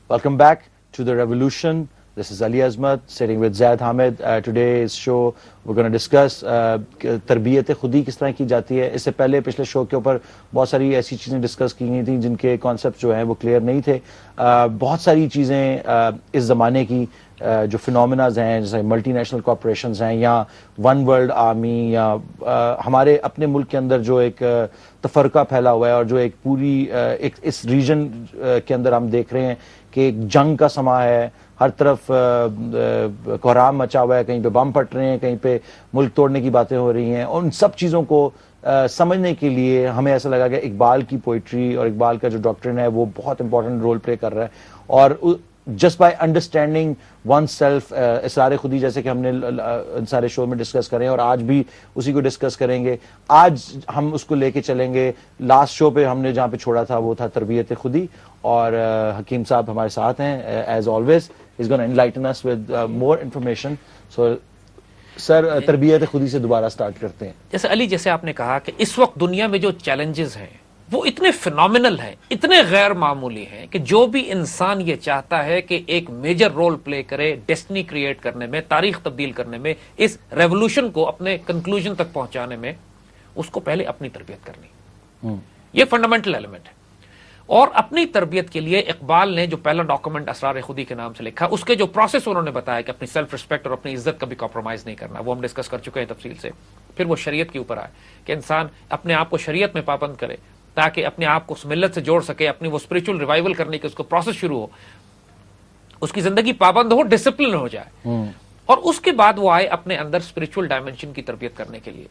Welcome back to The Revolution. This is Ali Azmat sitting with Zaid Hamid. Today's show we're going to discuss تربیت خودی کس طرح کی جاتی ہے. اس سے پہلے پچھلے شو کے اوپر بہت ساری ایسی چیزیں ڈسکس کی گئی تھیں جن کے کانسیپٹ جو ہیں وہ کلیئر نہیں تھے. بہت ساری چیزیں اس زمانے کی جو فنومناز ہیں جیسے ملٹی نیشنل کارپوریشنز ہیں یا ون ورلڈ آرمی یا ہمارے اپنے ملک کے اندر جو ایک تفرقہ پھیلا ہوا ہے اور جو ایک پوری اس ریجن کے اندر ہم دیکھ رہے ہیں کہ ایک جنگ کا سما ہے, ہر طرف کوہرام مچا ہوا ہے, کہیں پہ بم پھٹ رہے ہیں, کہیں پہ ملک توڑنے کی باتیں ہو رہی ہیں. اور ان سب چیزوں کو سمجھنے کے لیے ہمیں ایسا لگا کہ اقبال کی پوئٹری اور اقبال کا جو ڈاکٹرن ہے وہ بہت امپورٹنٹ رول پلے کر رہا ہے. اور just by understanding one self, Asrar Khudi جیسے کہ ہم نے ان سارے شو میں ڈسکس کریں اور آج بھی اسی کو ڈسکس کریں گے. آج ہم اس کو لے کے چلیں گے. لاسٹ شو پہ ہم نے جہاں پہ چھوڑا تھا وہ تھا تربیت خودی, اور حکیم صاحب ہمارے ساتھ ہیں as always. He's going to enlighten us with more information. So, سر تربیت خودی سے دوبارہ سٹارٹ کرتے ہیں. جیسے علی, جیسے آپ نے کہا کہ اس وقت دنیا میں جو چیلنجز ہیں وہ اتنے فینومینل ہیں, اتنے غیر معمولی ہیں کہ جو بھی انسان یہ چاہتا ہے کہ ایک میجر رول پلے کرے ڈیسٹنی کریٹ کرنے میں, تاریخ تبدیل کرنے میں, اس ریولوشن کو اپنے کنکلوژن تک پہنچانے میں, اس کو پہلے اپنی تربیت کرنی. یہ فنڈامنٹل ایلیمنٹ ہے. اور اپنی تربیت کے لیے اقبال نے جو پہلا ڈاکومنٹ اسرار خودی کے نام سے لکھا, اس کے جو پروسیس انہوں نے بتایا کہ اپنی سیلف ریسپیکٹ اور اپنی عزت کا بھی کمپرومائز نہیں کرنا, وہ ہم ڈسکس کر چکے ہیں تفصیل سے. پھر وہ شریعت کے اوپر آئے کہ انسان اپنے آپ کو شریعت میں پابند کرے تاکہ اپنے آپ کو اس ملت سے جوڑ سکے, اپنی وہ اسپرچل ریوائول کرنے کی اس کو پروسیس شروع ہو, اس کی زندگی پابند ہو, ڈسپلن ہو جائے. اور اس کے بعد وہ آئے اپنے اندر اسپرچل ڈائمینشن کی تربیت کرنے کے لیے,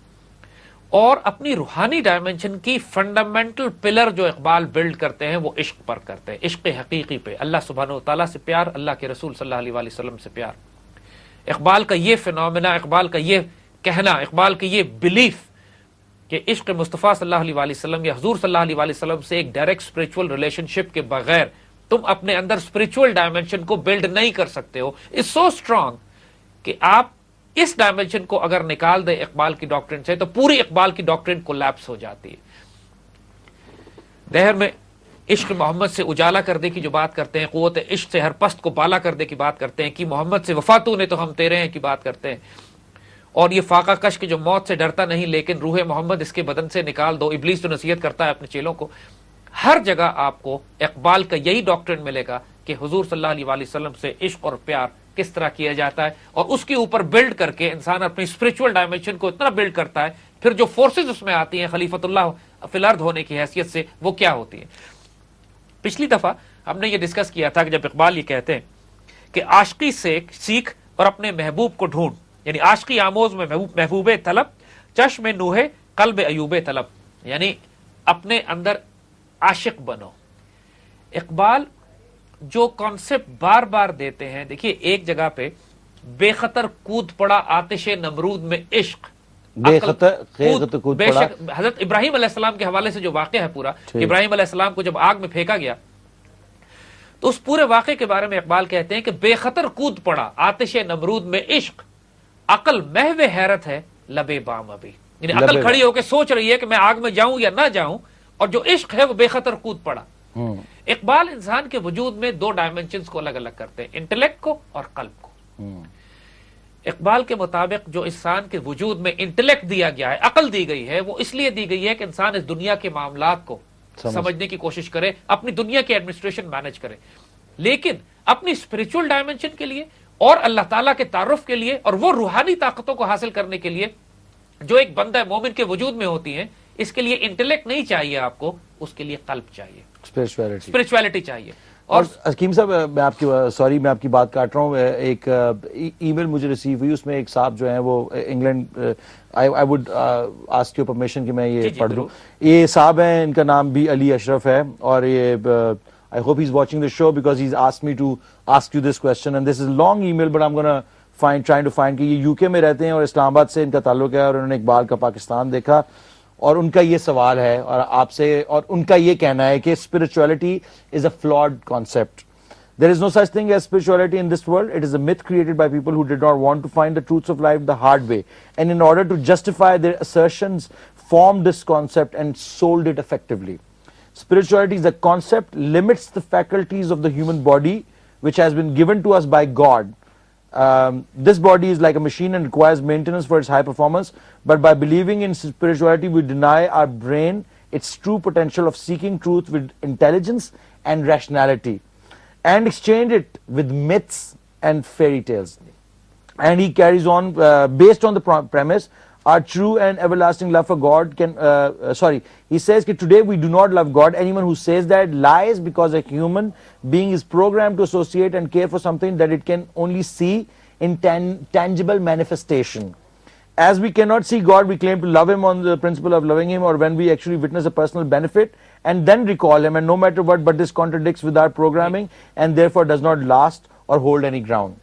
اور اپنی روحانی ڈائمنشن کی فنڈامنٹل پلر جو اقبال بلڈ کرتے ہیں وہ عشق پر کرتے ہیں, عشق حقیقی پہ, اللہ سبحانہ و تعالیٰ سے پیار, اللہ کے رسول صلی اللہ علیہ وآلہ وسلم سے پیار. اقبال کا یہ فینومینا, اقبال کا یہ کہنا, اقبال کی یہ بلیف کہ عشق مصطفیٰ صلی اللہ علیہ وآلہ وسلم یا حضور صلی اللہ علیہ وآلہ وسلم سے ایک ڈائریکٹ اسپرچول ریلیشن شپ کے بغیر تم اپنے اندر اسپرچول ڈائمنشن کو بلڈ نہیں کر سکتے ہو, از سو اسٹرانگ کہ آپ اس ڈائمنشن کو اگر نکال دے اقبال کی ڈاکٹرن سے تو پوری اقبال کی ڈاکٹرن کولیپس ہو جاتی ہے. دہر میں عشق محمد سے اجالا کر دے کی جو بات کرتے ہیں, قوت عشق سے ہر پست کو بالا کر دے کی بات کرتے ہیں, کہ محمد سے وفاتو نے تو ہم تیرے ہیں کی بات کرتے ہیں, اور یہ فاقہ کش کے جو موت سے ڈرتا نہیں لیکن روح محمد اس کے بدن سے نکال دو, ابلیس تو نصیحت کرتا ہے اپنے چیلوں کو. ہر جگہ آپ کو اقبال کا یہی ڈاکٹرن ملے گا کہ حضور صلی اللہ علیہ وآلہ وسلم سے عشق اور پیار کس طرح کیا جاتا ہے, اور اس کے اوپر بلڈ کر کے انسان اپنی اسپرچول ڈائمنشن کو اتنا بلڈ کرتا ہے, پھر جو فورسز اس میں آتی ہیں خلیفۃ اللہ فی الارض ہونے کی حیثیت سے وہ کیا ہوتی ہیں. پچھلی دفعہ ہم نے یہ ڈسکس کیا تھا کہ جب اقبال یہ کہتے ہیں کہ عاشقی سے سیکھ اور اپنے محبوب کو ڈھونڈ, یعنی عاشقی آموز میں محبوب طلب, چشم نوح قلب ایوب طلب, یعنی اپنے اندر عاشق بنو. اقبال جو کانسیپٹ بار بار دیتے ہیں, دیکھیے ایک جگہ پہ بے خطر کود پڑا آتش نمرود میں عشق, بے خطر کود پڑا. حضرت ابراہیم علیہ السلام کے حوالے سے جو واقعہ ہے پورا, ابراہیم علیہ السلام کو جب آگ میں پھینکا گیا تو اس پورے واقعے کے بارے میں اقبال کہتے ہیں کہ بے خطر کود پڑا آتش نمرود میں عشق, عقل محو حیرت ہے لبے بام ابھی, یعنی عقل کھڑی ہو کے سوچ رہی ہے کہ میں آگ میں جاؤں یا نہ جاؤں, اور جو عشق ہے وہ بے خطر کود پڑا. اقبال انسان کے وجود میں دو ڈائمنشنز کو الگ الگ کرتے ہیں, انٹلیکٹ کو اور قلب کو. اقبال کے مطابق جو انسان کے وجود میں انٹلیکٹ دیا گیا ہے, عقل دی گئی ہے, وہ اس لیے دی گئی ہے کہ انسان اس دنیا کے معاملات کو سمجھنے کی کوشش کرے, اپنی دنیا کی ایڈمنسٹریشن مینج کرے. لیکن اپنی اسپرچول ڈائمنشن کے لیے اور اللہ تعالیٰ کے تعارف کے لیے اور وہ روحانی طاقتوں کو حاصل کرنے کے لیے جو ایک بندہ مومن کے وجود میں ہوتی ہیں, اس کے لیے انٹلیکٹ نہیں چاہیے آپ کو, اس کے لیے قلب چاہیے, اسپرچویلٹی چاہیے. اور حکیم صاحب میں آپ کی سوری میں آپ کی بات کاٹ رہا ہوں, ایک ای میل مجھے ریسیو ہوئی, اس میں ایک صاحب جو ہیں وہ England, I would ask you permission کہ میں یہ پڑھ دوں. یہ صاحب ہیں, ان کا نام بھی علی اشرف ہے, اور یہ I hope he's watching the show because he's asked me to ask you this question, and this is a long email but I'm gonna trying to find کہ یہ یو کے میں رہتے ہیں اور اسلام آباد سے ان کا تعلق ہے, اور انہوں نے اقبال کا پاکستان دیکھا, اور ان کا یہ سوال ہے اور آپ سے, اور ان کا یہ کہنا ہے کہ spirituality is a flawed concept. There is no such thing as spirituality in this world. It is a myth created by people who did not want to find the truths of life the hard way, and in order to justify their assertions formed this concept and sold it effectively. spirituality is a concept, limits the faculties of the human body, which has been given to us by God. This body is like a machine and requires maintenance for its high performance, but by believing in spirituality, we deny our brain its true potential of seeking truth with intelligence and rationality, and exchange it with myths and fairy tales. And he carries on, based on the premise, our true and everlasting love for God can, he says that today we do not love God. Anyone who says that lies, because a human being is programmed to associate and care for something that it can only see in tangible manifestation. As we cannot see God, we claim to love Him on the principle of loving Him, or when we actually witness a personal benefit and then recall Him, and no matter what, but this contradicts with our programming and therefore does not last or hold any ground.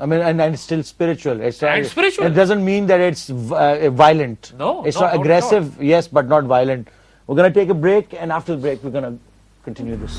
I mean, and it's still spiritual. Spiritual. It doesn't mean that it's violent. No, it's not aggressive, yes, but not violent. We're going to take a break, and after the break, we're going to continue this.